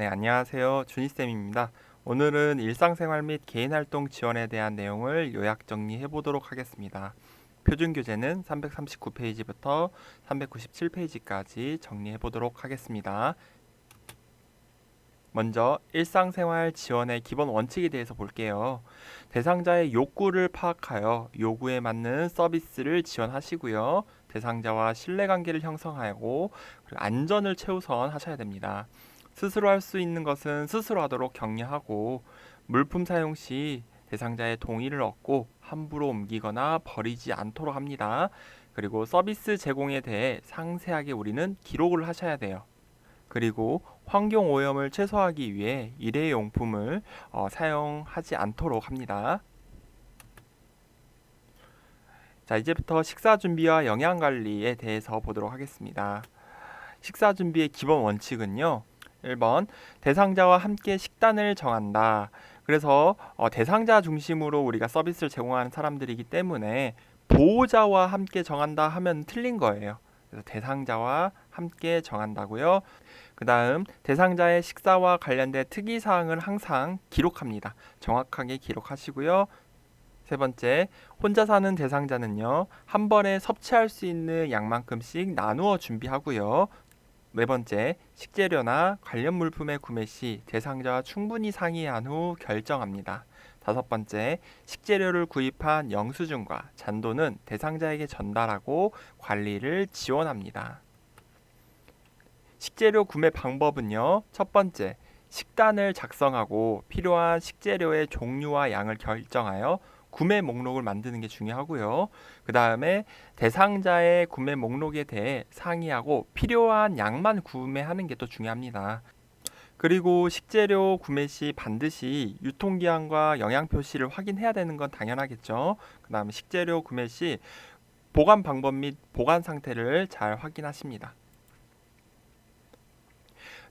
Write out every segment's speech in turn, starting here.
네, 안녕하세요. 준희쌤입니다. 오늘은 일상생활 및 개인활동 지원에 대한 내용을 요약 정리해 보도록 하겠습니다. 표준 교재는 339페이지부터 397페이지까지 정리해 보도록 하겠습니다. 먼저 일상생활 지원의 기본 원칙에 대해서 볼게요. 대상자의 욕구를 파악하여 요구에 맞는 서비스를 지원하시고요. 대상자와 신뢰관계를 형성하고 그리고 안전을 최우선 하셔야 됩니다. 스스로 할 수 있는 것은 스스로 하도록 격려하고 물품 사용 시 대상자의 동의를 얻고 함부로 옮기거나 버리지 않도록 합니다. 그리고 서비스 제공에 대해 상세하게 우리는 기록을 하셔야 돼요. 그리고 환경 오염을 최소화하기 위해 일회용품을 사용하지 않도록 합니다. 자, 이제부터 식사 준비와 영양 관리에 대해서 보도록 하겠습니다. 식사 준비의 기본 원칙은요. 1번 대상자와 함께 식단을 정한다. 그래서 대상자 중심으로 우리가 서비스를 제공하는 사람들이기 때문에 보호자와 함께 정한다 하면 틀린 거예요. 그래서 대상자와 함께 정한다고요. 그 다음 대상자의 식사와 관련된 특이사항을 항상 기록합니다. 정확하게 기록하시고요. 세 번째, 혼자 사는 대상자는요. 한 번에 섭취할 수 있는 양만큼씩 나누어 준비하고요. 네 번째, 식재료나 관련 물품의 구매 시 대상자와 충분히 상의한 후 결정합니다. 다섯 번째, 식재료를 구입한 영수증과 잔도는 대상자에게 전달하고 관리를 지원합니다. 식재료 구매 방법은요. 첫 번째, 식단을 작성하고 필요한 식재료의 종류와 양을 결정하여 구매 목록을 만드는 게 중요하고요. 그 다음에 대상자의 구매 목록에 대해 상의하고 필요한 양만 구매하는 게 또 중요합니다. 그리고 식재료 구매 시 반드시 유통기한과 영양 표시를 확인해야 되는 건 당연하겠죠. 그 다음에 식재료 구매 시 보관 방법 및 보관 상태를 잘 확인하십니다.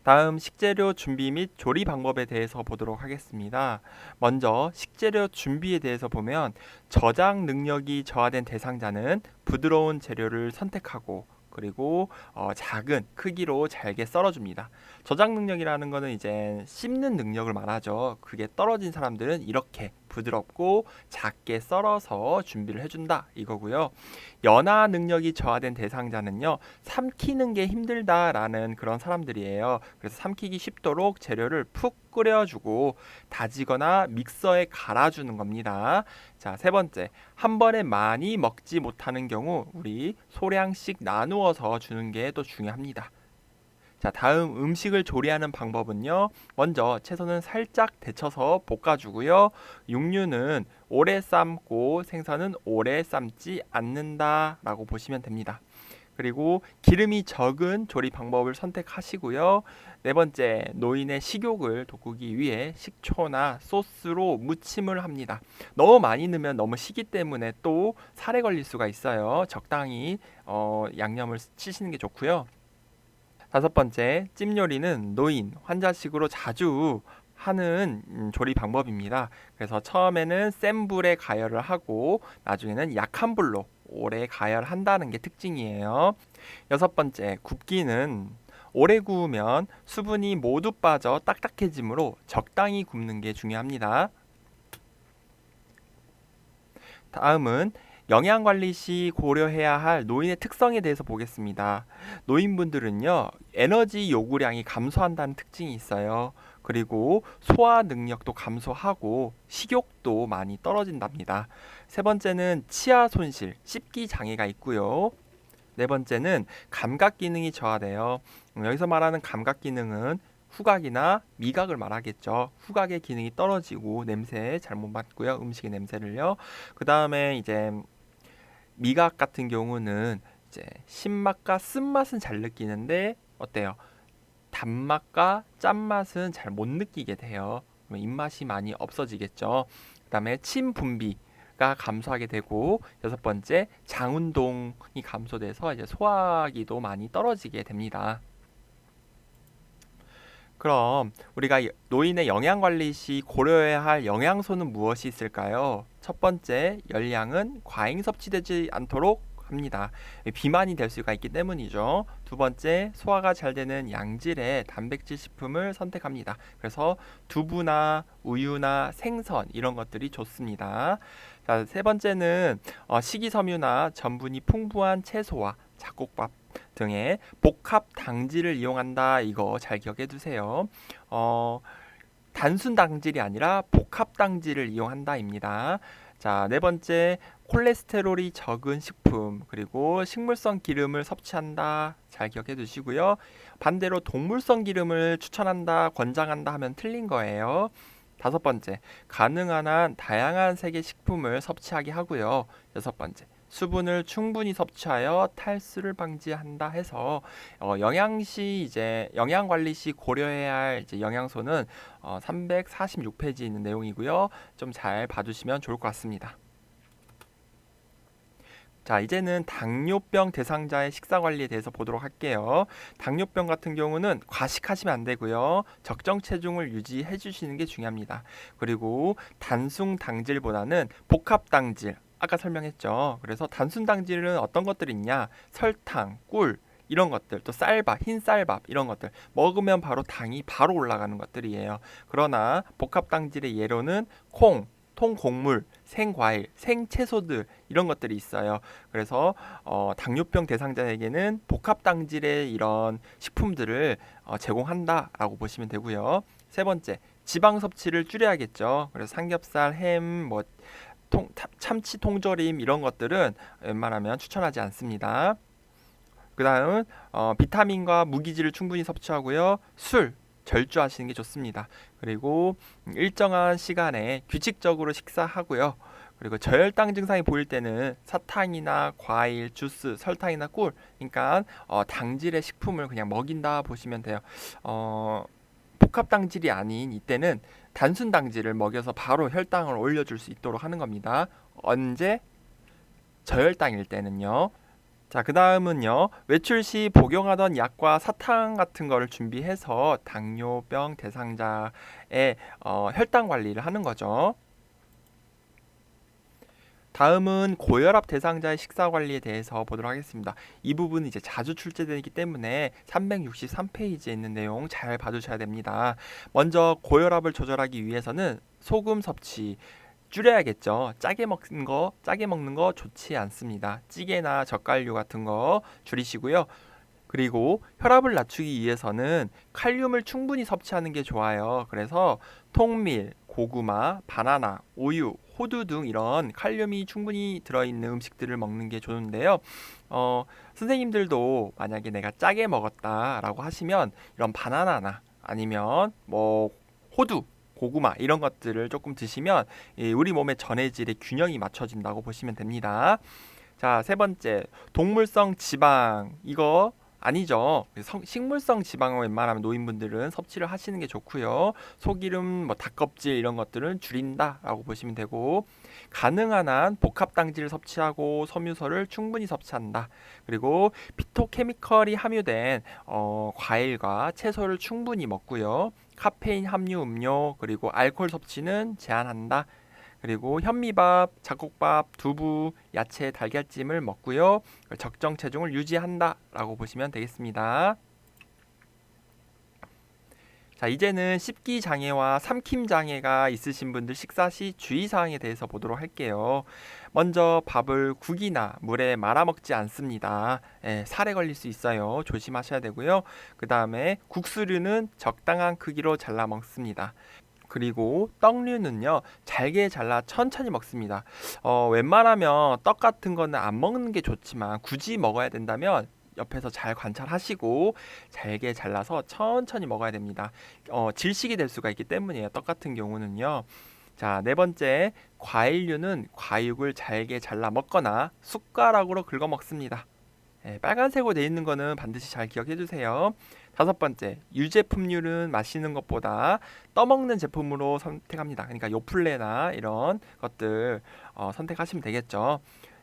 다음 식재료 준비 및 조리 방법에 대해서 보도록 하겠습니다. 먼저 식재료 준비에 대해서 보면 저장 능력이 저하된 대상자는 부드러운 재료를 선택하고 그리고 작은 크기로 잘게 썰어줍니다. 저장 능력이라는 거는 이제 씹는 능력을 말하죠. 그게 떨어진 사람들은 이렇게 부드럽고 작게 썰어서 준비를 해준다 이거고요. 연화 능력이 저하된 대상자는요. 삼키는 게 힘들다라는 그런 사람들이에요. 그래서 삼키기 쉽도록 재료를 푹 끓여주고 다지거나 믹서에 갈아주는 겁니다. 자, 세 번째, 한 번에 많이 먹지 못하는 경우 우리 소량씩 나누어서 주는 게 또 중요합니다. 자, 다음 음식을 조리하는 방법은요. 먼저 채소는 살짝 데쳐서 볶아주고요. 육류는 오래 삶고 생선은 오래 삶지 않는다라고 보시면 됩니다. 그리고 기름이 적은 조리 방법을 선택하시고요. 네 번째, 노인의 식욕을 돋구기 위해 식초나 소스로 무침을 합니다. 너무 많이 넣으면 너무 시기 때문에 또 살에 걸릴 수가 있어요. 적당히 양념을 치시는 게 좋고요. 다섯 번째, 찜 요리는 노인, 환자식으로 자주 하는 조리 방법입니다. 그래서 처음에는 센 불에 가열을 하고 나중에는 약한 불로 오래 가열한다는 게 특징이에요. 여섯 번째, 굽기는 오래 구우면 수분이 모두 빠져 딱딱해지므로 적당히 굽는 게 중요합니다. 다음은 영양관리 시 고려해야 할 노인의 특성에 대해서 보겠습니다. 노인분들은요, 에너지 요구량이 감소한다는 특징이 있어요. 그리고 소화 능력도 감소하고 식욕도 많이 떨어진답니다. 세 번째는 치아 손실, 씹기 장애가 있고요. 네 번째는 감각 기능이 저하돼요. 여기서 말하는 감각 기능은 후각이나 미각을 말하겠죠. 후각의 기능이 떨어지고 냄새 잘 못 맡고요. 음식의 냄새를요. 그 다음에 이제 미각 같은 경우는 이제 신맛과 쓴맛은 잘 느끼는데 어때요? 단맛과 짠맛은 잘 못 느끼게 돼요. 그러면 입맛이 많이 없어지겠죠. 그다음에 침 분비가 감소하게 되고 여섯 번째 장 운동이 감소돼서 이제 소화기도 많이 떨어지게 됩니다. 그럼 우리가 노인의 영양 관리 시 고려해야 할 영양소는 무엇이 있을까요? 첫 번째, 열량은 과잉 섭취되지 않도록 합니다. 비만이 될 수가 있기 때문이죠. 두 번째, 소화가 잘 되는 양질의 단백질 식품을 선택합니다. 그래서 두부나 우유나 생선 이런 것들이 좋습니다. 자, 세 번째는 식이섬유나 전분이 풍부한 채소와 잡곡밥 등의 복합 당질을 이용한다. 이거 잘 기억해 두세요. 단순 당질이 아니라 복합 당질을 이용한다입니다. 자, 네 번째, 콜레스테롤이 적은 식품 그리고 식물성 기름을 섭취한다. 잘 기억해 두시고요. 반대로 동물성 기름을 추천한다, 권장한다 하면 틀린 거예요. 다섯 번째, 가능한 한 다양한 색의 식품을 섭취하게 하고요. 여섯 번째, 수분을 충분히 섭취하여 탈수를 방지한다 해서 영양 관리 시 고려해야 할 이제 영양소는 346페이지에 있는 내용이고요. 좀 잘 봐두시면 좋을 것 같습니다. 자, 이제는 당뇨병 대상자의 식사 관리에 대해서 보도록 할게요. 당뇨병 같은 경우는 과식하시면 안 되고요. 적정 체중을 유지해 주시는 게 중요합니다. 그리고 단순 당질보다는 복합 당질, 아까 설명했죠. 그래서 단순 당질은 어떤 것들이 있냐? 설탕, 꿀 이런 것들, 또 쌀밥, 흰 쌀밥 이런 것들 먹으면 바로 당이 바로 올라가는 것들이에요. 그러나 복합 당질의 예로는 콩, 통곡물, 생과일, 생채소들 이런 것들이 있어요. 그래서 당뇨병 대상자에게는 복합 당질의 이런 식품들을 제공한다라고 보시면 되고요. 세 번째, 지방 섭취를 줄여야겠죠. 그래서 삼겹살, 햄, 참치 통조림 이런 것들은 웬만하면 추천하지 않습니다. 그 다음 비타민과 무기질을 충분히 섭취하고요. 술 절주하시는 게 좋습니다. 그리고 일정한 시간에 규칙적으로 식사하고요. 그리고 저혈당 증상이 보일 때는 사탕이나 과일, 주스, 설탕이나 꿀, 그러니까 당질의 식품을 그냥 먹인다 보시면 돼요. 복합 당질이 아닌 이때는 단순 당질을 먹여서 바로 혈당을 올려줄 수 있도록 하는 겁니다. 언제? 저혈당일 때는요. 자, 그 다음은요. 외출 시 복용하던 약과 사탕 같은 거를 준비해서 당뇨병 대상자의 혈당 관리를 하는 거죠. 다음은 고혈압 대상자의 식사 관리에 대해서 보도록 하겠습니다. 이 부분은 이제 자주 출제되기 때문에 363페이지에 있는 내용 잘 봐두셔야 됩니다. 먼저 고혈압을 조절하기 위해서는 소금 섭취 줄여야겠죠. 짜게 먹는 거 좋지 않습니다. 찌개나 젓갈류 같은 거 줄이시고요. 그리고 혈압을 낮추기 위해서는 칼륨을 충분히 섭취하는 게 좋아요. 그래서 통밀, 고구마, 바나나, 우유, 호두 등 이런 칼륨이 충분히 들어있는 음식들을 먹는 게 좋은데요. 선생님들도 만약에 내가 짜게 먹었다라고 하시면 이런 바나나나 아니면 호두, 고구마 이런 것들을 조금 드시면 우리 몸의 전해질의 균형이 맞춰진다고 보시면 됩니다. 자, 세 번째, 동물성 지방 이거 아니죠. 식물성 지방을 웬만하면 노인분들은 섭취를 하시는 게 좋고요. 소기름, 닭껍질 이런 것들은 줄인다라고 보시면 되고, 가능한 한 복합 당질을 섭취하고 섬유소를 충분히 섭취한다. 그리고 피토케미컬이 함유된 과일과 채소를 충분히 먹고요. 카페인 함유 음료 그리고 알코올 섭취는 제한한다. 그리고 현미밥, 잡곡밥, 두부, 야채, 달걀찜을 먹고요. 적정 체중을 유지한다라고 보시면 되겠습니다. 자, 이제는 씹기 장애와 삼킴 장애가 있으신 분들 식사 시 주의사항에 대해서 보도록 할게요. 먼저 밥을 국이나 물에 말아 먹지 않습니다. 살에 걸릴 수 있어요. 조심하셔야 되고요. 그 다음에 국수류는 적당한 크기로 잘라 먹습니다. 그리고 떡류는요, 잘게 잘라 천천히 먹습니다. 웬만하면 떡 같은 거는 안 먹는 게 좋지만 굳이 먹어야 된다면 옆에서 잘 관찰하시고 잘게 잘라서 천천히 먹어야 됩니다. 질식이 될 수가 있기 때문이에요. 떡 같은 경우는요. 자, 네 번째, 과일류는 과육을 잘게 잘라 먹거나 숟가락으로 긁어 먹습니다. 빨간색으로 되어 있는 거는 반드시 잘 기억해 주세요. 다섯 번째, 유제품류는 마시는 것보다 떠먹는 제품으로 선택합니다. 그러니까 요플레나 이런 것들 선택하시면 되겠죠.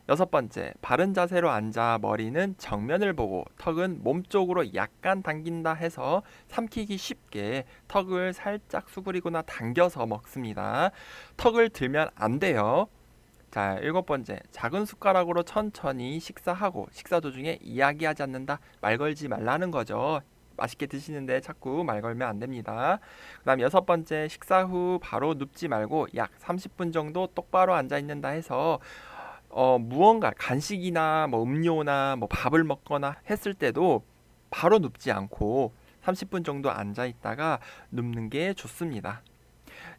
여섯 번째, 바른 자세로 앉아 머리는 정면을 보고 턱은 몸쪽으로 약간 당긴다 해서 삼키기 쉽게 턱을 살짝 수그리거나 당겨서 먹습니다. 턱을 들면 안 돼요. 자, 일곱 번째, 작은 숟가락으로 천천히 식사하고 식사 도중에 이야기하지 않는다. 말 걸지 말라는 거죠. 맛있게 드시는데 자꾸 말 걸면 안 됩니다. 그다음 여섯 번째, 식사 후 바로 눕지 말고 약 30분 정도 똑바로 앉아 있는다 해서 무언가 간식이나 뭐 음료나 뭐 밥을 먹거나 했을 때도 바로 눕지 않고 30분 정도 앉아 있다가 눕는 게 좋습니다.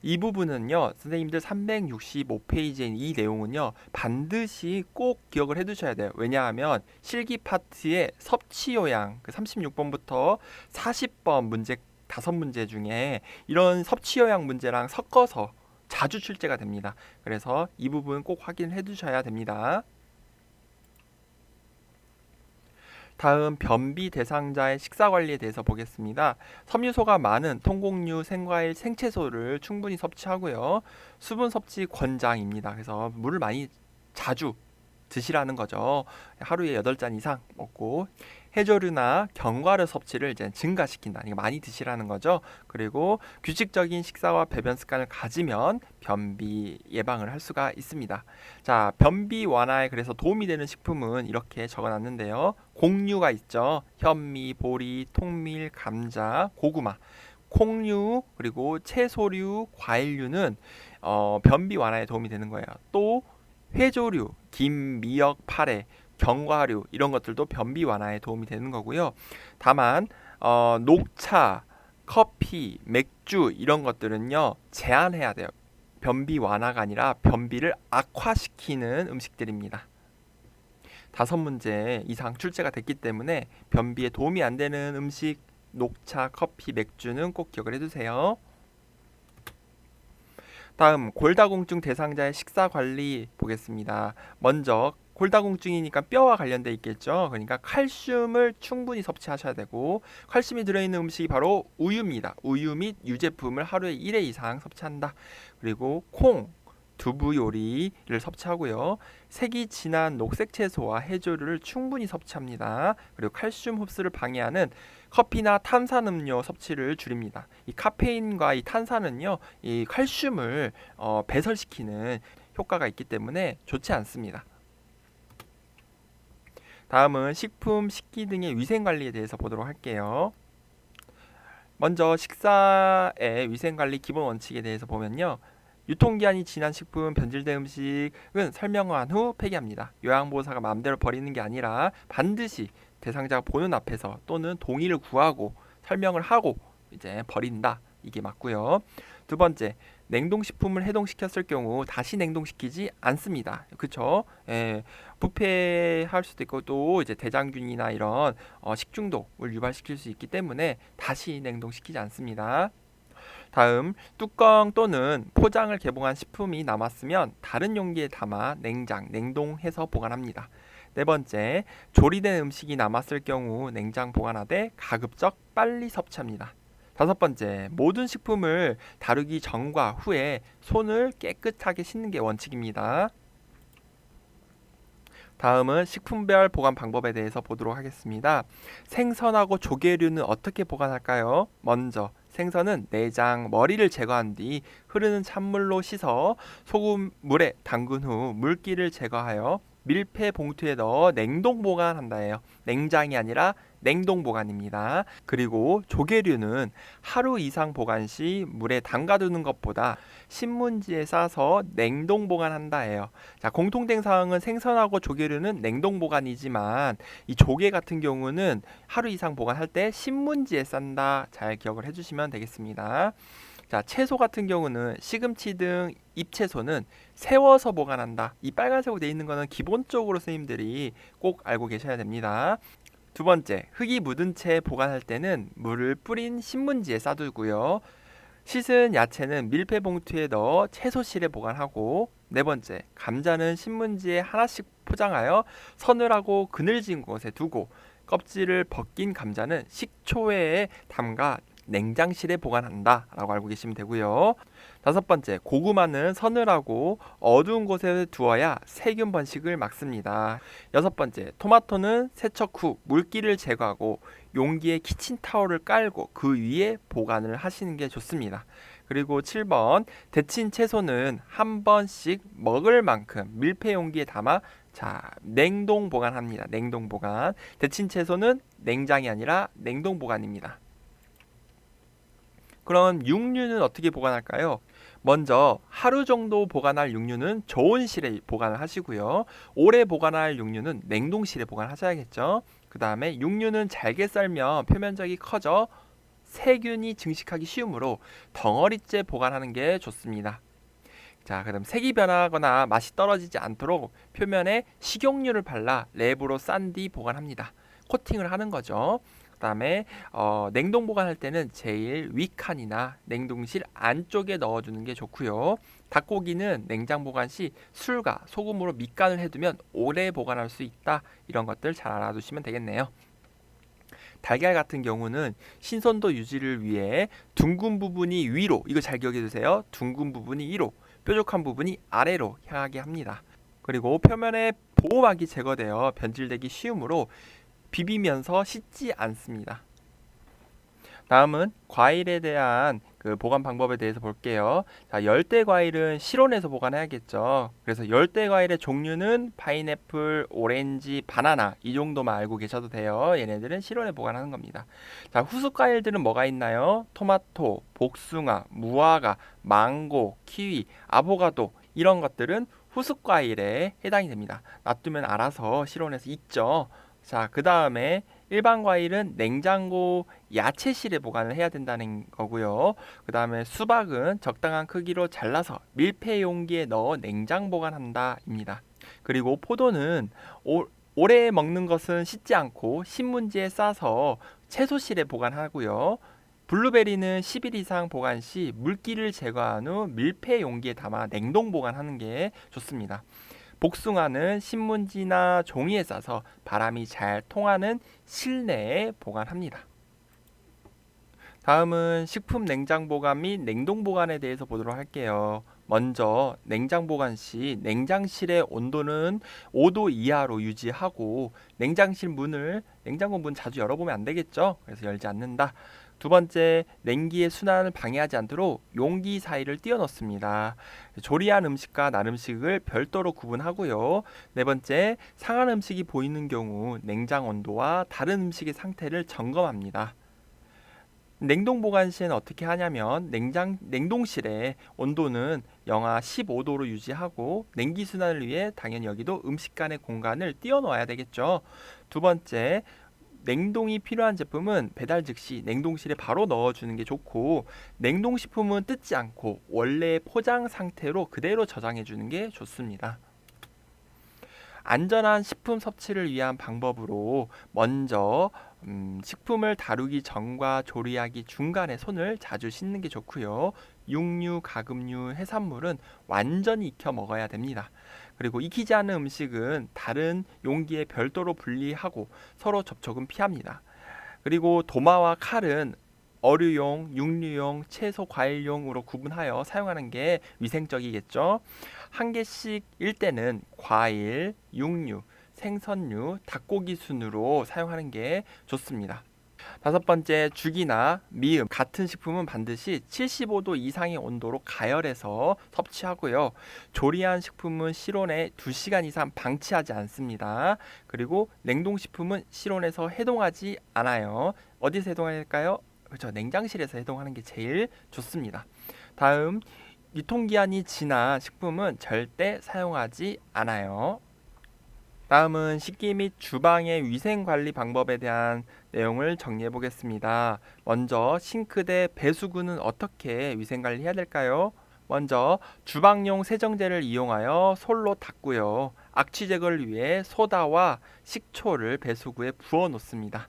이 부분은요, 선생님들 365페이지인 이 내용은요, 반드시 꼭 기억을 해 두셔야 돼요. 왜냐하면 실기 파트의 섭취 요양, 그 36번부터 40번 문제 5문제 중에 이런 섭취 요양 문제랑 섞어서 자주 출제가 됩니다. 그래서 이 부분 꼭 확인해 두셔야 됩니다. 다음 변비 대상자의 식사 관리에 대해서 보겠습니다. 섬유소가 많은 통곡류, 생과일, 생채소를 충분히 섭취하고요. 수분 섭취 권장입니다. 그래서 물을 많이 자주 드시라는 거죠. 하루에 8잔 이상 먹고 해조류나 견과류 섭취를 이제 증가시킨다. 이거 많이 드시라는 거죠. 그리고 규칙적인 식사와 배변 습관을 가지면 변비 예방을 할 수가 있습니다. 자, 변비 완화에 그래서 도움이 되는 식품은 이렇게 적어놨는데요. 곡류가 있죠. 현미, 보리, 통밀, 감자, 고구마. 콩류 그리고 채소류, 과일류는 변비 완화에 도움이 되는 거예요. 또 회조류, 김, 미역, 파래, 견과류 이런 것들도 변비 완화에 도움이 되는 거고요. 다만 녹차, 커피, 맥주 이런 것들은요 제한해야 돼요. 변비 완화가 아니라 변비를 악화시키는 음식들입니다. 5문제 이상 출제가 됐기 때문에 변비에 도움이 안 되는 음식, 녹차, 커피, 맥주는 꼭 기억을 해두세요. 다음 골다공증 대상자의 식사 관리 보겠습니다. 먼저 골다공증이니까 뼈와 관련돼 있겠죠. 그러니까 칼슘을 충분히 섭취하셔야 되고 칼슘이 들어있는 음식이 바로 우유입니다. 우유 및 유제품을 하루에 1회 이상 섭취한다. 그리고 콩, 두부 요리를 섭취하고요. 색이 진한 녹색 채소와 해조류를 충분히 섭취합니다. 그리고 칼슘 흡수를 방해하는 커피나 탄산음료 섭취를 줄입니다. 이 카페인과 이 탄산은요, 이 칼슘을 배설시키는 효과가 있기 때문에 좋지 않습니다. 다음은 식품, 식기 등의 위생 관리에 대해서 보도록 할게요. 먼저 식사의 위생 관리 기본 원칙에 대해서 보면요. 유통기한이 지난 식품, 변질된 음식은 설명한 후 폐기합니다. 요양보호사가 마음대로 버리는 게 아니라 반드시 대상자가 보는 앞에서 또는 동의를 구하고 설명을 하고 이제 버린다. 이게 맞고요. 두 번째, 냉동식품을 해동시켰을 경우 다시 냉동시키지 않습니다. 그렇죠? 부패할 수도 있고 또 이제 대장균이나 이런 식중독을 유발시킬 수 있기 때문에 다시 냉동시키지 않습니다. 다음, 뚜껑 또는 포장을 개봉한 식품이 남았으면 다른 용기에 담아 냉동해서 보관합니다. 네 번째, 조리된 음식이 남았을 경우 냉장 보관하되 가급적 빨리 섭취합니다. 다섯 번째, 모든 식품을 다루기 전과 후에 손을 깨끗하게 씻는 게 원칙입니다. 다음은 식품별 보관 방법에 대해서 보도록 하겠습니다. 생선하고 조개류는 어떻게 보관할까요? 먼저 생선은 내장, 머리를 제거한 뒤 흐르는 찬물로 씻어 소금물에 담근 후 물기를 제거하여 밀폐 봉투에 넣어 냉동 보관한다 해요. 냉장이 아니라 냉동 보관입니다. 그리고 조개류는 하루 이상 보관 시 물에 담가두는 것보다 신문지에 싸서 냉동 보관한다 해요. 자, 공통된 사항은 생선하고 조개류는 냉동 보관이지만 이 조개 같은 경우는 하루 이상 보관할 때 신문지에 싼다. 잘 기억을 해주시면 되겠습니다. 자, 채소 같은 경우는 시금치 등 잎채소는 세워서 보관한다. 이 빨간색으로 되어 있는 거는 기본적으로 선생님들이 꼭 알고 계셔야 됩니다. 두 번째, 흙이 묻은 채 보관할 때는 물을 뿌린 신문지에 싸두고요. 씻은 야채는 밀폐 봉투에 넣어 채소실에 보관하고, 네 번째, 감자는 신문지에 하나씩 포장하여 서늘하고 그늘진 곳에 두고 껍질을 벗긴 감자는 식초에 담가 냉장실에 보관한다 라고 알고 계시면 되고요. 다섯 번째, 고구마는 서늘하고 어두운 곳에 두어야 세균 번식을 막습니다. 여섯 번째, 토마토는 세척 후 물기를 제거하고 용기에 키친타올을 깔고 그 위에 보관을 하시는 게 좋습니다. 그리고 7번 데친 채소는 한 번씩 먹을 만큼 밀폐 용기에 담아 냉동 보관합니다. 냉동 보관. 데친 채소는 냉장이 아니라 냉동 보관입니다. 그럼 육류는 어떻게 보관할까요? 먼저 하루 정도 보관할 육류는 저온실에 보관을 하시고요. 오래 보관할 육류는 냉동실에 보관하셔야겠죠. 그 다음에 육류는 잘게 썰면 표면적이 커져 세균이 증식하기 쉬우므로 덩어리째 보관하는 게 좋습니다. 그럼 색이 변하거나 맛이 떨어지지 않도록 표면에 식용유를 발라 랩으로 싼 뒤 보관합니다. 코팅을 하는 거죠. 그 다음에 냉동 보관할 때는 제일 윗칸이나 냉동실 안쪽에 넣어주는 게 좋고요. 닭고기는 냉장 보관 시 술과 소금으로 밑간을 해두면 오래 보관할 수 있다. 이런 것들 잘 알아두시면 되겠네요. 달걀 같은 경우는 신선도 유지를 위해 둥근 부분이 위로, 이거 잘 기억해 두세요. 둥근 부분이 위로, 뾰족한 부분이 아래로 향하게 합니다. 그리고 표면에 보호막이 제거되어 변질되기 쉬우므로 비비면서 씻지 않습니다. 다음은 과일에 대한 보관 방법에 대해서 볼게요. 열대 과일은 실온에서 보관해야겠죠. 그래서 열대 과일의 종류는 파인애플, 오렌지, 바나나 이 정도만 알고 계셔도 돼요. 얘네들은 실온에 보관하는 겁니다. 후숙 과일들은 뭐가 있나요? 토마토, 복숭아, 무화과, 망고, 키위, 아보카도 이런 것들은 후숙 과일에 해당이 됩니다. 놔두면 알아서 실온에서 익죠. 그 다음에 일반 과일은 냉장고 야채실에 보관을 해야 된다는 거고요. 그 다음에 수박은 적당한 크기로 잘라서 밀폐 용기에 넣어 냉장 보관한다 입니다. 그리고 포도는 오래 먹는 것은 씻지 않고 신문지에 싸서 채소실에 보관하고요. 블루베리는 10일 이상 보관 시 물기를 제거한 후 밀폐 용기에 담아 냉동 보관하는 게 좋습니다. 복숭아는 신문지나 종이에 싸서 바람이 잘 통하는 실내에 보관합니다. 다음은 식품 냉장 보관 및 냉동 보관에 대해서 보도록 할게요. 먼저 냉장 보관 시 냉장실의 온도는 5도 이하로 유지하고 냉장고 문 자주 열어보면 안 되겠죠? 그래서 열지 않는다. 두 번째, 냉기의 순환을 방해하지 않도록 용기 사이를 띄워 넣습니다. 조리한 음식과 난 음식을 별도로 구분하고요. 네 번째, 상한 음식이 보이는 경우 냉장 온도와 다른 음식의 상태를 점검합니다. 냉동 보관 시에는 어떻게 하냐면 냉동실의 온도는 영하 15도로 유지하고 냉기 순환을 위해 당연히 여기도 음식 간의 공간을 띄워 넣어야 되겠죠. 두 번째, 냉동이 필요한 제품은 배달 즉시 냉동실에 바로 넣어주는 게 좋고, 냉동식품은 뜯지 않고 원래 포장 상태로 그대로 저장해 주는 게 좋습니다. 안전한 식품 섭취를 위한 방법으로 먼저 식품을 다루기 전과 조리하기 중간에 손을 자주 씻는 게 좋고요. 육류, 가금류, 해산물은 완전히 익혀 먹어야 됩니다. 그리고 익히지 않은 음식은 다른 용기에 별도로 분리하고 서로 접촉은 피합니다. 그리고 도마와 칼은 어류용, 육류용, 채소, 과일용으로 구분하여 사용하는 게 위생적이겠죠. 한 개씩일 때는 과일, 육류, 생선류, 닭고기 순으로 사용하는 게 좋습니다. 다섯 번째, 죽이나 미음 같은 식품은 반드시 75도 이상의 온도로 가열해서 섭취하고요. 조리한 식품은 실온에 2시간 이상 방치하지 않습니다. 그리고 냉동식품은 실온에서 해동하지 않아요. 어디서 해동할까요? 그렇죠. 냉장실에서 해동하는 게 제일 좋습니다. 다음, 유통기한이 지난 식품은 절대 사용하지 않아요. 다음은 식기 및 주방의 위생관리 방법에 대한 내용을 정리해 보겠습니다. 먼저 싱크대, 배수구는 어떻게 위생관리해야 될까요? 먼저 주방용 세정제를 이용하여 솔로 닦고요. 악취 제거를 위해 소다와 식초를 배수구에 부어 놓습니다.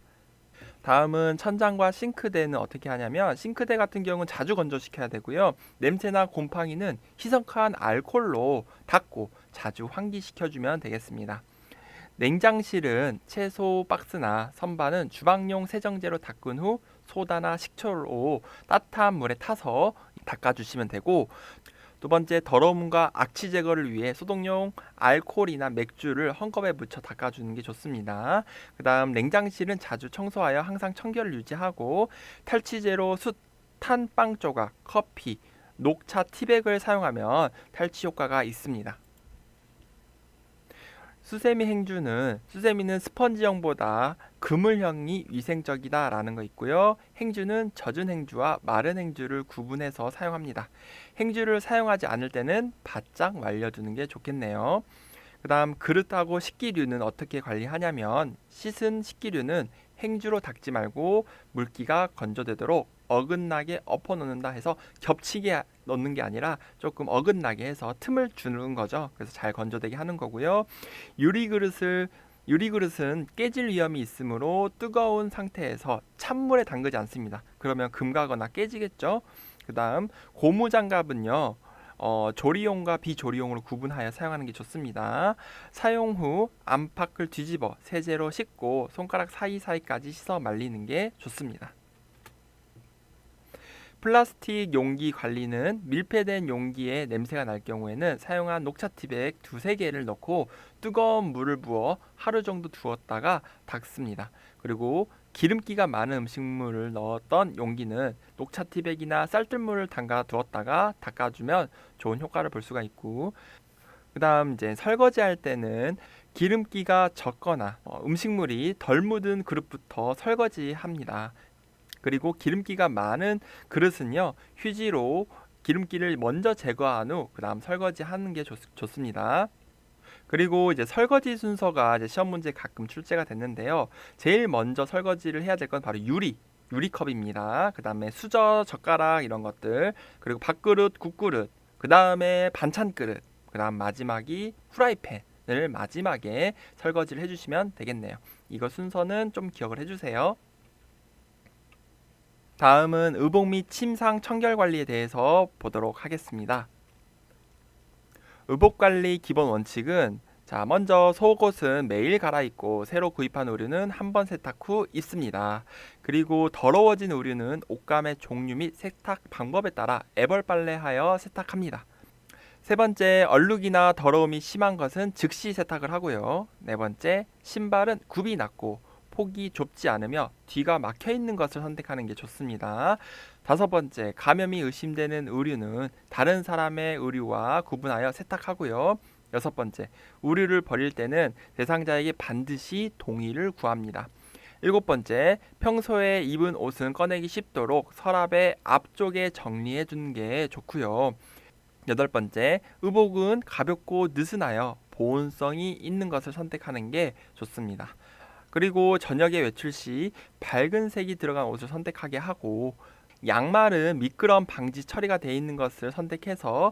다음은 천장과 싱크대는 어떻게 하냐면, 싱크대 같은 경우는 자주 건조시켜야 되고요. 냄새나 곰팡이는 희석한 알코올로 닦고 자주 환기시켜주면 되겠습니다. 냉장실은 채소 박스나 선반은 주방용 세정제로 닦은 후 소다나 식초로 따뜻한 물에 타서 닦아주시면 되고, 두 번째, 더러움과 악취 제거를 위해 소독용 알코올이나 맥주를 헝겊에 묻혀 닦아주는 게 좋습니다. 그 다음, 냉장실은 자주 청소하여 항상 청결을 유지하고 탈취제로 숯, 탄 빵 조각, 커피, 녹차 티백을 사용하면 탈취 효과가 있습니다. 수세미 행주는 수세미는 스펀지형보다 그물형이 위생적이다라는 거 있고요. 행주는 젖은 행주와 마른 행주를 구분해서 사용합니다. 행주를 사용하지 않을 때는 바짝 말려두는 게 좋겠네요. 그 다음 그릇하고 식기류는 어떻게 관리하냐면 씻은 식기류는 행주로 닦지 말고 물기가 건조되도록 어긋나게 엎어 놓는다 해서 겹치게 넣는 게 아니라 조금 어긋나게 해서 틈을 주는 거죠. 그래서 잘 건조되게 하는 거고요. 유리그릇은 깨질 위험이 있으므로 뜨거운 상태에서 찬물에 담그지 않습니다. 그러면 금가거나 깨지겠죠. 그 다음 고무장갑은요. 조리용과 비조리용으로 구분하여 사용하는 게 좋습니다. 사용 후 안팎을 뒤집어 세제로 씻고 손가락 사이사이까지 씻어 말리는 게 좋습니다. 플라스틱 용기 관리는 밀폐된 용기에 냄새가 날 경우에는 사용한 녹차 티백 2~3개를 넣고 뜨거운 물을 부어 하루 정도 두었다가 닦습니다. 그리고 기름기가 많은 음식물을 넣었던 용기는 녹차 티백이나 쌀뜨물을 담가 두었다가 닦아주면 좋은 효과를 볼 수가 있고, 그 다음 이제 설거지할 때는 기름기가 적거나 음식물이 덜 묻은 그릇부터 설거지합니다. 그리고 기름기가 많은 그릇은요, 휴지로 기름기를 먼저 제거한 후 그 다음 설거지하는 게 좋습니다. 그리고 이제 설거지 순서가 이제 시험 문제에 가끔 출제가 됐는데요. 제일 먼저 설거지를 해야 될 건 바로 유리컵입니다. 그 다음에 수저, 젓가락 이런 것들, 그리고 밥그릇, 국그릇, 그 다음에 반찬 그릇, 그 다음 마지막이 후라이팬을 마지막에 설거지를 해주시면 되겠네요. 이거 순서는 좀 기억을 해주세요. 다음은 의복 및 침상 청결 관리에 대해서 보도록 하겠습니다. 의복 관리 기본 원칙은 먼저 속옷은 매일 갈아입고 새로 구입한 의류는 한 번 세탁 후 입습니다. 그리고 더러워진 의류는 옷감의 종류 및 세탁 방법에 따라 애벌 빨래하여 세탁합니다. 세 번째, 얼룩이나 더러움이 심한 것은 즉시 세탁을 하고요. 네 번째, 신발은 굽이 낮고 폭이 좁지 않으며 뒤가 막혀 있는 것을 선택하는 게 좋습니다. 다섯 번째, 감염이 의심되는 의류는 다른 사람의 의류와 구분하여 세탁하고요. 여섯 번째, 의류를 버릴 때는 대상자에게 반드시 동의를 구합니다. 일곱 번째, 평소에 입은 옷은 꺼내기 쉽도록 서랍의 앞쪽에 정리해 주는 게 좋고요. 여덟 번째, 의복은 가볍고 느슨하여 보온성이 있는 것을 선택하는 게 좋습니다. 그리고 저녁에 외출 시 밝은 색이 들어간 옷을 선택하게 하고, 양말은 미끄럼 방지 처리가 되어 있는 것을 선택해서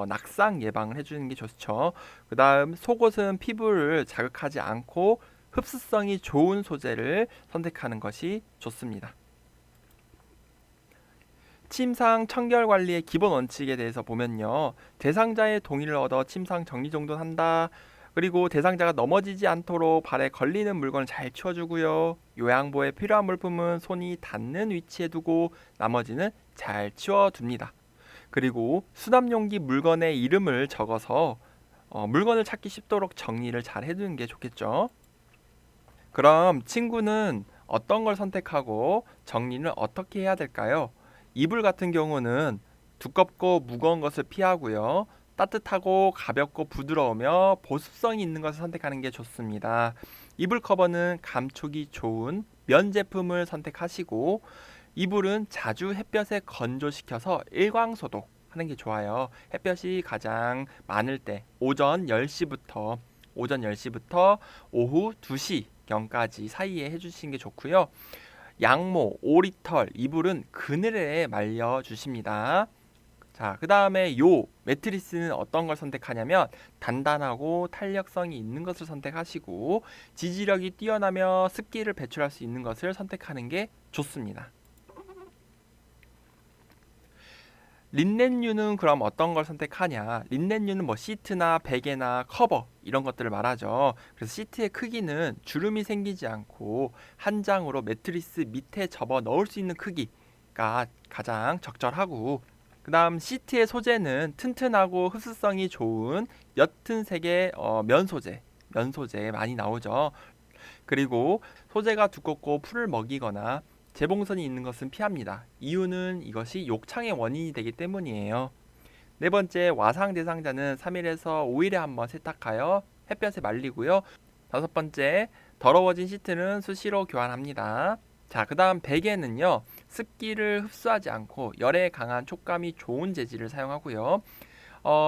낙상 예방을 해주는 게 좋죠. 그 다음 속옷은 피부를 자극하지 않고 흡수성이 좋은 소재를 선택하는 것이 좋습니다. 침상 청결 관리의 기본 원칙에 대해서 보면요. 대상자의 동의를 얻어 침상 정리정돈한다. 그리고 대상자가 넘어지지 않도록 발에 걸리는 물건을 잘 치워주고요. 요양보에 필요한 물품은 손이 닿는 위치에 두고 나머지는 잘 치워둡니다. 그리고 수납용기 물건의 이름을 적어서 물건을 찾기 쉽도록 정리를 잘 해두는 게 좋겠죠. 그럼 친구는 어떤 걸 선택하고 정리는 어떻게 해야 될까요? 이불 같은 경우는 두껍고 무거운 것을 피하고요. 따뜻하고 가볍고 부드러우며 보습성이 있는 것을 선택하는 게 좋습니다. 이불 커버는 감촉이 좋은 면 제품을 선택하시고, 이불은 자주 햇볕에 건조시켜서 일광소독 하는 게 좋아요. 햇볕이 가장 많을 때 오전 10시부터 오후 2시경까지 사이에 해주시는 게 좋고요. 양모, 오리털, 이불은 그늘에 말려 주십니다. 그 다음에 요 매트리스는 어떤 걸 선택하냐면 단단하고 탄력성이 있는 것을 선택하시고, 지지력이 뛰어나며 습기를 배출할 수 있는 것을 선택하는 게 좋습니다. 린넨유는 그럼 어떤 걸 선택하냐? 린넨유는 시트나 베개나 커버 이런 것들을 말하죠. 그래서 시트의 크기는 주름이 생기지 않고 한 장으로 매트리스 밑에 접어 넣을 수 있는 크기가 가장 적절하고, 그 다음 시트의 소재는 튼튼하고 흡수성이 좋은 옅은 색의 면 소재 많이 나오죠. 그리고 소재가 두껍고 풀을 먹이거나 재봉선이 있는 것은 피합니다. 이유는 이것이 욕창의 원인이 되기 때문이에요. 네 번째, 와상 대상자는 3일에서 5일에 한번 세탁하여 햇볕에 말리고요. 다섯 번째, 더러워진 시트는 수시로 교환합니다. 자, 그 다음 베개는요, 습기를 흡수하지 않고 열에 강한 촉감이 좋은 재질을 사용하고요.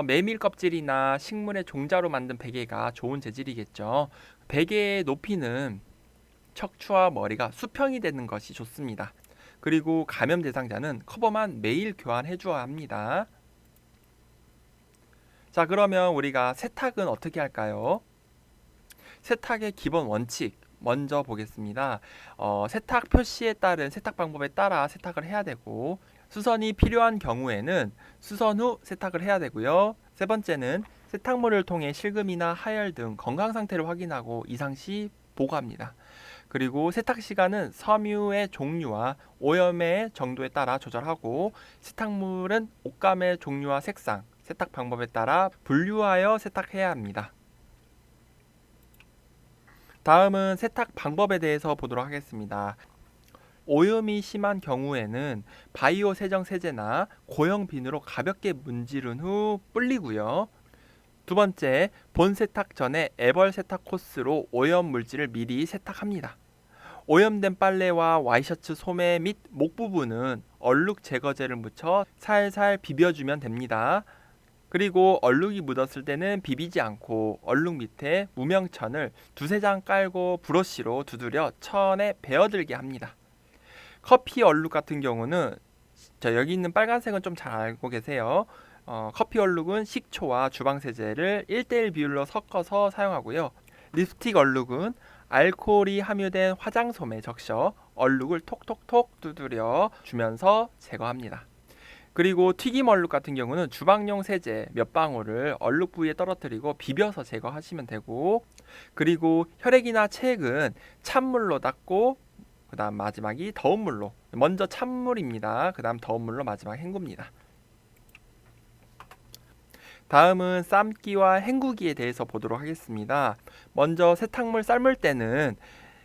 메밀 껍질이나 식물의 종자로 만든 베개가 좋은 재질이겠죠. 베개의 높이는 척추와 머리가 수평이 되는 것이 좋습니다. 그리고 감염 대상자는 커버만 매일 교환해 주어야 합니다. 자, 그러면 우리가 세탁은 어떻게 할까요? 세탁의 기본 원칙 먼저 보겠습니다. 세탁 표시에 따른 세탁 방법에 따라 세탁을 해야 되고, 수선이 필요한 경우에는 수선 후 세탁을 해야 되고요. 세 번째는 세탁물을 통해 실금이나 하열 등 건강 상태를 확인하고 이상 시 보고합니다. 그리고 세탁 시간은 섬유의 종류와 오염의 정도에 따라 조절하고, 세탁물은 옷감의 종류와 색상, 세탁 방법에 따라 분류하여 세탁해야 합니다. 다음은 세탁 방법에 대해서 보도록 하겠습니다. 오염이 심한 경우에는 바이오 세정 세제나 고형 비누로 가볍게 문지른 후 불리고요. 두 번째, 본 세탁 전에 애벌 세탁 코스로 오염 물질을 미리 세탁합니다. 오염된 빨래와 와이셔츠 소매 및 목 부분은 얼룩 제거제를 묻혀 살살 비벼주면 됩니다. 그리고 얼룩이 묻었을 때는 비비지 않고 얼룩 밑에 무명천을 두세 장 깔고 브러쉬로 두드려 천에 베어들게 합니다. 커피 얼룩 같은 경우는 여기 있는 빨간색은 좀 잘 알고 계세요. 커피 얼룩은 식초와 주방세제를 1:1 비율로 섞어서 사용하고요. 립스틱 얼룩은 알코올이 함유된 화장솜에 적셔 얼룩을 톡톡톡 두드려 주면서 제거합니다. 그리고 튀김 얼룩 같은 경우는 주방용 세제 몇 방울을 얼룩 부위에 떨어뜨리고 비벼서 제거하시면 되고, 그리고 혈액이나 체액은 찬물로 닦고 그 다음 마지막이 더운 물로, 먼저 찬물입니다. 그 다음 더운 물로 마지막 헹굽니다. 다음은 삶기와 헹구기에 대해서 보도록 하겠습니다. 먼저 세탁물 삶을 때는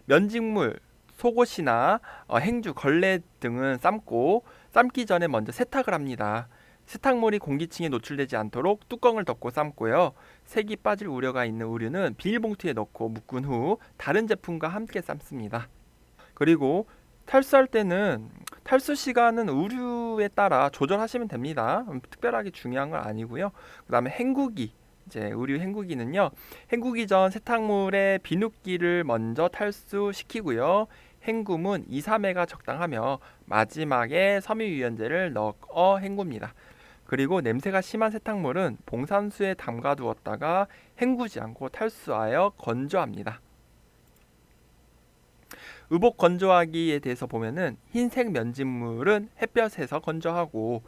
면직물, 속옷이나 행주, 걸레 등은 삶고, 삶기 전에 먼저 세탁을 합니다. 세탁물이 공기층에 노출되지 않도록 뚜껑을 덮고 삶고요. 색이 빠질 우려가 있는 의류는 비닐봉투에 넣고 묶은 후 다른 제품과 함께 삶습니다. 그리고 탈수할 때는 탈수 시간은 의류에 따라 조절하시면 됩니다. 특별하게 중요한 건 아니고요. 그 다음에 헹구기, 이제 의류 헹구기는요, 헹구기 전 세탁물의 비눗기를 먼저 탈수시키고요. 헹굼은 2, 3회가 적당하며 마지막에 섬유유연제를 넣어 헹굽니다. 그리고 냄새가 심한 세탁물은 봉산수에 담가 두었다가 헹구지 않고 탈수하여 건조합니다. 의복 건조하기에 대해서 보면은 흰색 면직물은 햇볕에서 건조하고,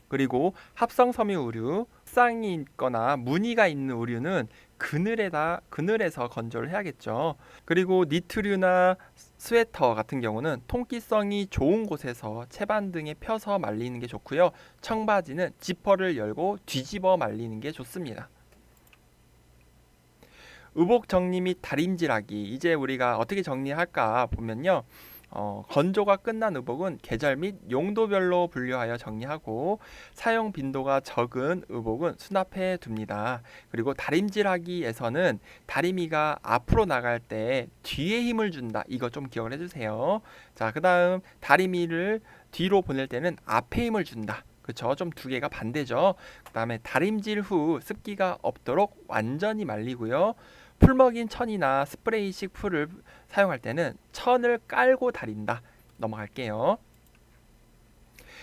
그리고 합성 섬유 의류, 쌍이 있거나 무늬가 있는 의류는 그늘에서 건조를 해야겠죠. 그리고 니트류나 스웨터 같은 경우는 통기성이 좋은 곳에서 채반 등에 펴서 말리는 게 좋고요. 청바지는 지퍼를 열고 뒤집어 말리는 게 좋습니다. 의복 정리 및 다림질하기, 이제 우리가 어떻게 정리할까 보면요, 건조가 끝난 의복은 계절 및 용도별로 분류하여 정리하고, 사용 빈도가 적은 의복은 수납해 둡니다. 그리고 다림질하기에서는 다리미가 앞으로 나갈 때 뒤에 힘을 준다, 이거 좀 기억을 해주세요. 자, 그 다음 다리미를 뒤로 보낼 때는 앞에 힘을 준다. 그쵸? 좀 두 개가 반대죠. 그 다음에 다림질 후 습기가 없도록 완전히 말리고요. 풀 먹인 천이나 스프레이식 풀을 사용할 때는 천을 깔고 다린다. 넘어갈게요.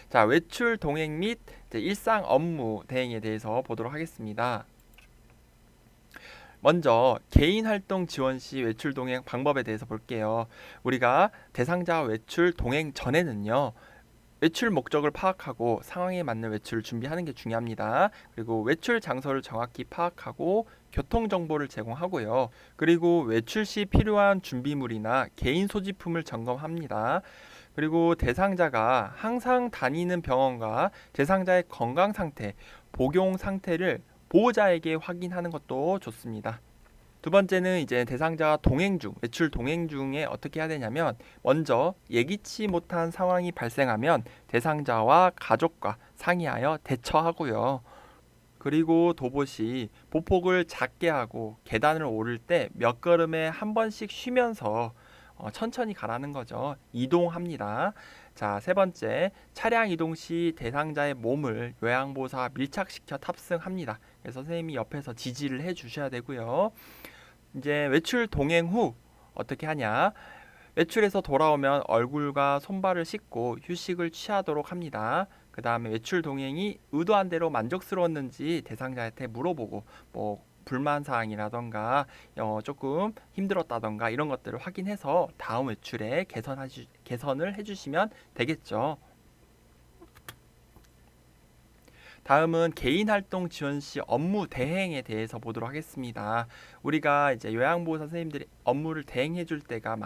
자, 외출 동행 및 일상 업무 대행에 대해서 보도록 하겠습니다. 먼저 개인 활동 지원 시 외출 동행 방법에 대해서 볼게요. 우리가 대상자 외출 동행 전에는요, 외출 목적을 파악하고 상황에 맞는 외출을 준비하는 게 중요합니다. 그리고 외출 장소를 정확히 파악하고 교통 정보를 제공하고요. 그리고 외출 시 필요한 준비물이나 개인 소지품을 점검합니다. 그리고 대상자가 항상 다니는 병원과 대상자의 건강 상태, 복용 상태를 보호자에게 확인하는 것도 좋습니다. 두 번째는 이제 대상자와 동행 중, 외출 동행 중에 어떻게 해야 되냐면 먼저 예기치 못한 상황이 발생하면 대상자와 가족과 상의하여 대처하고요. 그리고 도봇이 보폭을 작게 하고 계단을 오를 때 몇 걸음에 한 번씩 쉬면서 천천히 가라는 거죠. 이동합니다. 자, 세 번째, 차량 이동 시 대상자의 몸을 요양보호사가 밀착시켜 탑승합니다. 그래서 선생님이 옆에서 지지를 해 주셔야 되고요. 이제 외출 동행 후 어떻게 하냐? 외출해서 돌아오면 얼굴과 손발을 씻고 휴식을 취하도록 합니다. 그 다음에 외출 동행이 의도한 대로 만족스러웠는지 대상자한테 물어보고 뭐 불만 사항이라던가 조금 힘들었다던가 이런 것들을 확인해서 다음 외출에 개선을 해주시면 되겠죠. 다음은 개인활동 지원 시 업무 대행에 대해서 보도록 하겠습니다. 우리가 이제 요양보호사 선생님들이 업무를 대행해 줄 때가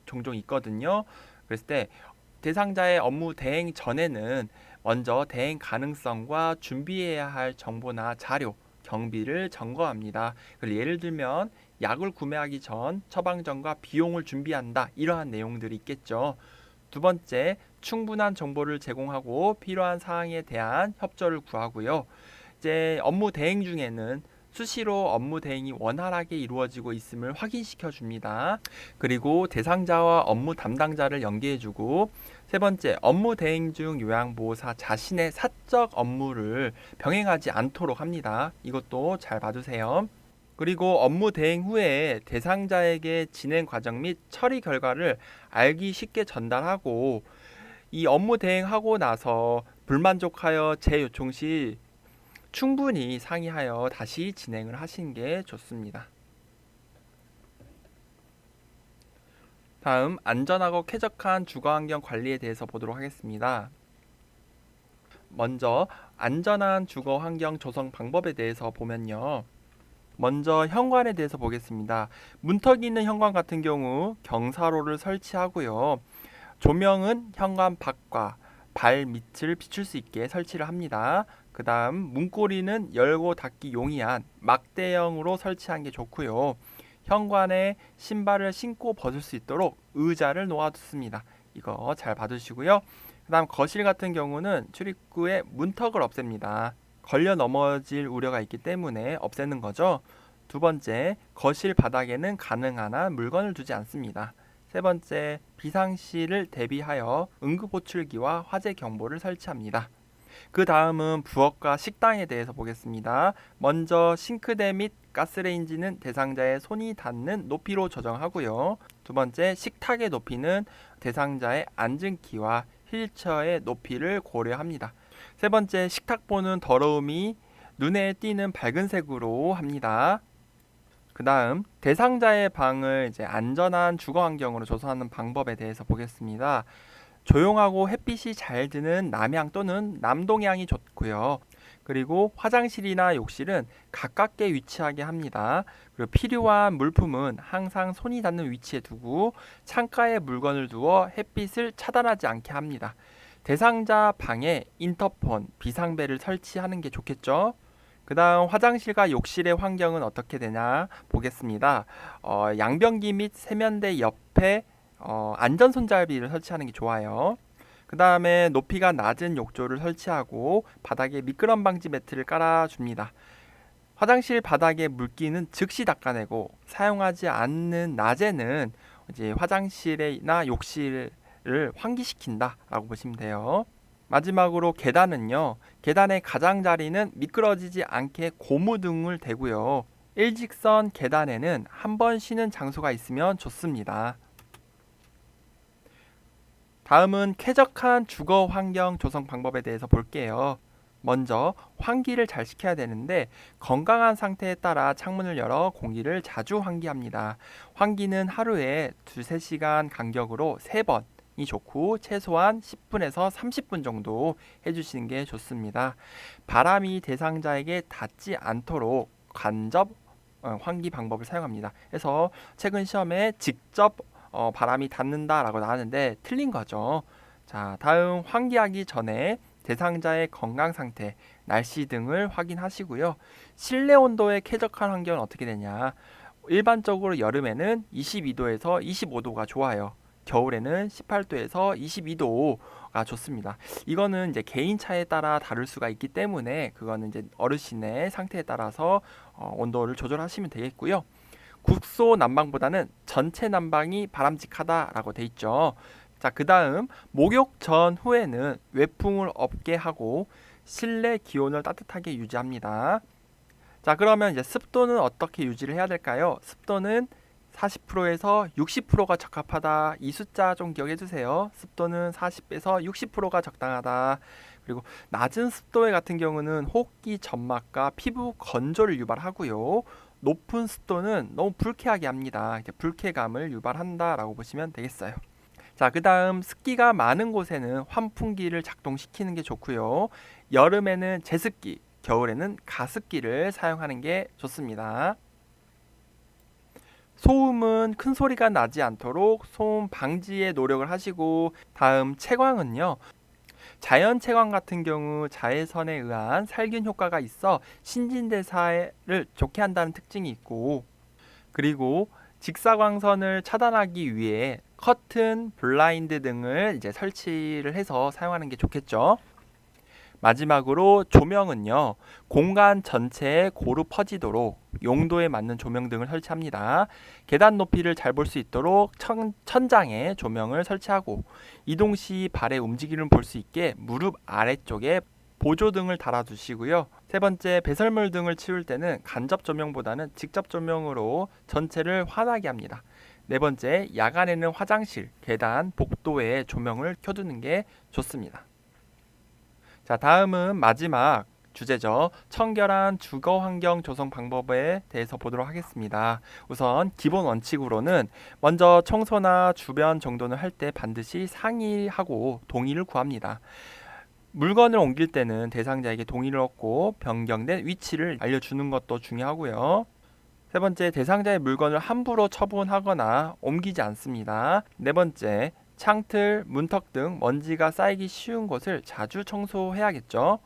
종종 있거든요. 그랬을 때 대상자의 업무 대행 전에는 먼저 대행 가능성과 준비해야 할 정보나 자료, 경비를 점검합니다. 예를 들면 약을 구매하기 전 처방전과 비용을 준비한다. 이러한 내용들이 있겠죠. 두 번째, 충분한 정보를 제공하고 필요한 사항에 대한 협조를 구하고요. 이제 업무 대행 중에는 수시로 업무 대행이 원활하게 이루어지고 있음을 확인시켜 줍니다. 그리고 대상자와 업무 담당자를 연계해 주고, 세 번째, 업무 대행 중 요양보호사 자신의 사적 업무를 병행하지 않도록 합니다. 이것도 잘 봐주세요. 그리고 업무 대행 후에 대상자에게 진행 과정 및 처리 결과를 알기 쉽게 전달하고, 이 업무 대행하고 나서 불만족하여 재요청 시 충분히 상의하여 다시 진행을 하시는 게 좋습니다. 다음, 안전하고 쾌적한 주거환경 관리에 대해서 보도록 하겠습니다. 먼저 안전한 주거환경 조성 방법에 대해서 보면요. 먼저 현관에 대해서 보겠습니다. 문턱이 있는 현관 같은 경우 경사로를 설치하고요. 조명은 현관 밖과 발 밑을 비출 수 있게 설치를 합니다. 그 다음 문고리는 열고 닫기 용이한 막대형으로 설치한 게 좋고요. 현관에 신발을 신고 벗을 수 있도록 의자를 놓아두습니다. 이거 잘 봐두시고요. 그 다음 거실 같은 경우는 출입구에 문턱을 없앱니다. 걸려 넘어질 우려가 있기 때문에 없애는 거죠. 두 번째, 거실 바닥에는 가능한 한 물건을 두지 않습니다. 세 번째, 비상시를 대비하여 응급호출기와 화재 경보를 설치합니다. 그 다음은 부엌과 식당에 대해서 보겠습니다. 먼저 싱크대 및 가스레인지는 대상자의 손이 닿는 높이로 조정하고요. 두 번째, 식탁의 높이는 대상자의 앉은 키와 휠체어의 높이를 고려합니다. 세 번째, 식탁보는 더러움이 눈에 띄는 밝은색으로 합니다. 그 다음 대상자의 방을 이제 안전한 주거 환경으로 조성하는 방법에 대해서 보겠습니다. 조용하고 햇빛이 잘 드는 남향 또는 남동향이 좋고요. 그리고 화장실이나 욕실은 가깝게 위치하게 합니다. 그리고 필요한 물품은 항상 손이 닿는 위치에 두고 창가에 물건을 두어 햇빛을 차단하지 않게 합니다. 대상자 방에 인터폰, 비상벨을 설치하는 게 좋겠죠. 그 다음 화장실과 욕실의 환경은 어떻게 되냐 보겠습니다. 양변기 및 세면대 옆에 안전손잡이를 설치하는 게 좋아요. 그 다음에 높이가 낮은 욕조를 설치하고 바닥에 미끄럼 방지 매트를 깔아줍니다. 화장실 바닥에 물기는 즉시 닦아내고 사용하지 않는 낮에는 이제 화장실이나 욕실을 환기시킨다 라고 보시면 돼요. 마지막으로 계단은요. 계단의 가장자리는 미끄러지지 않게 고무등을 대고요. 일직선 계단에는 한 번 쉬는 장소가 있으면 좋습니다. 다음은 쾌적한 주거 환경 조성 방법에 대해서 볼게요. 먼저 환기를 잘 시켜야 되는데 건강한 상태에 따라 창문을 열어 공기를 자주 환기합니다. 환기는 하루에 2-3시간 간격으로 3번이 좋고 최소한 10분에서 30분 정도 해주시는 게 좋습니다. 바람이 대상자에게 닿지 않도록 간접 환기 방법을 사용합니다. 그래서 최근 시험에 직접 바람이 닿는다라고 나왔는데 틀린 거죠. 자, 다음 환기하기 전에 대상자의 건강 상태, 날씨 등을 확인하시고요. 실내 온도의 쾌적한 환경은 어떻게 되냐? 일반적으로 여름에는 22도에서 25도가 좋아요. 겨울에는 18도에서 22도가 좋습니다. 이거는 이제 개인 차에 따라 다를 수가 있기 때문에 그거는 이제 어르신의 상태에 따라서 온도를 조절하시면 되겠고요. 국소 난방보다는 전체 난방이 바람직하다라고 돼 있죠. 자, 그다음 목욕 전후에는 외풍을 없게 하고 실내 기온을 따뜻하게 유지합니다. 자, 그러면 이제 습도는 어떻게 유지를 해야 될까요? 습도는 40%에서 60%가 적합하다. 이 숫자 좀 기억해 주세요. 습도는 40에서 60%가 적당하다. 그리고 낮은 습도에 같은 경우는 호흡기 점막과 피부 건조를 유발하고요. 높은 습도는 너무 불쾌하게 합니다. 이제 불쾌감을 유발한다라고 보시면 되겠어요. 자, 그다음 습기가 많은 곳에는 환풍기를 작동시키는 게 좋고요. 여름에는 제습기, 겨울에는 가습기를 사용하는 게 좋습니다. 소음은 큰 소리가 나지 않도록 소음 방지에 노력을 하시고, 다음 채광은요. 자연 채광 같은 경우 자외선에 의한 살균 효과가 있어 신진대사를 좋게 한다는 특징이 있고, 그리고 직사광선을 차단하기 위해 커튼, 블라인드 등을 이제 설치를 해서 사용하는 게 좋겠죠. 마지막으로 조명은요, 공간 전체에 고루 퍼지도록 용도에 맞는 조명 등을 설치합니다. 계단 높이를 잘 볼 수 있도록 천장에 조명을 설치하고, 이동 시 발의 움직임을 볼 수 있게 무릎 아래쪽에 보조등을 달아두시고요. 세 번째, 배설물 등을 치울 때는 간접 조명보다는 직접 조명으로 전체를 환하게 합니다. 네 번째, 야간에는 화장실, 계단, 복도에 조명을 켜두는 게 좋습니다. 자, 다음은 마지막 주제죠. 청결한 주거 환경 조성 방법에 대해서 보도록 하겠습니다. 우선 기본 원칙으로는 먼저 청소나 주변 정돈을 할 때 반드시 상의하고 동의를 구합니다. 물건을 옮길 때는 대상자에게 동의를 얻고 변경된 위치를 알려주는 것도 중요하고요. 세 번째, 대상자의 물건을 함부로 처분하거나 옮기지 않습니다. 네 번째, 창틀, 문턱 등 먼지가 쌓이기 쉬운 곳을 자주 청소해야겠죠.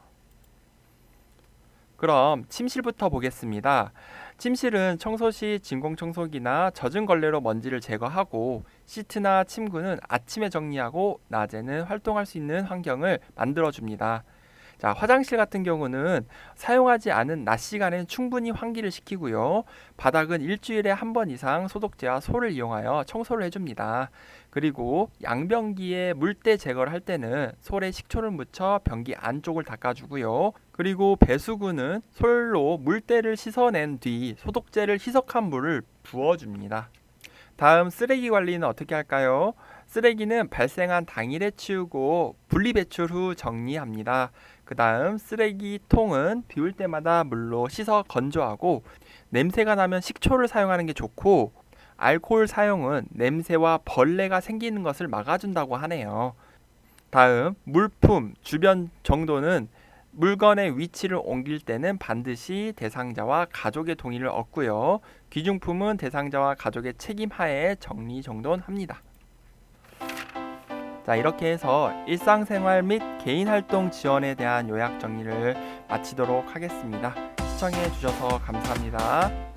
그럼 침실부터 보겠습니다. 침실은 청소 시 진공청소기나 젖은 걸레로 먼지를 제거하고, 시트나 침구는 아침에 정리하고 낮에는 활동할 수 있는 환경을 만들어줍니다. 자, 화장실 같은 경우는 사용하지 않은 낮 시간엔 충분히 환기를 시키고요. 바닥은 일주일에 한 번 이상 소독제와 솔을 이용하여 청소를 해줍니다. 그리고 양변기에 물때 제거를 할 때는 솔에 식초를 묻혀 변기 안쪽을 닦아주고요. 그리고 배수구는 솔로 물때를 씻어낸 뒤 소독제를 희석한 물을 부어줍니다. 다음 쓰레기 관리는 어떻게 할까요? 쓰레기는 발생한 당일에 치우고 분리배출 후 정리합니다. 그 다음 쓰레기통은 비울 때마다 물로 씻어 건조하고, 냄새가 나면 식초를 사용하는 게 좋고, 알코올 사용은 냄새와 벌레가 생기는 것을 막아준다고 하네요. 다음 물품 주변 정도는 물건의 위치를 옮길 때는 반드시 대상자와 가족의 동의를 얻고요. 귀중품은 대상자와 가족의 책임 하에 정리정돈합니다. 자, 이렇게 해서 일상생활 및 개인활동 지원에 대한 요약 정리를 마치도록 하겠습니다. 시청해 주셔서 감사합니다.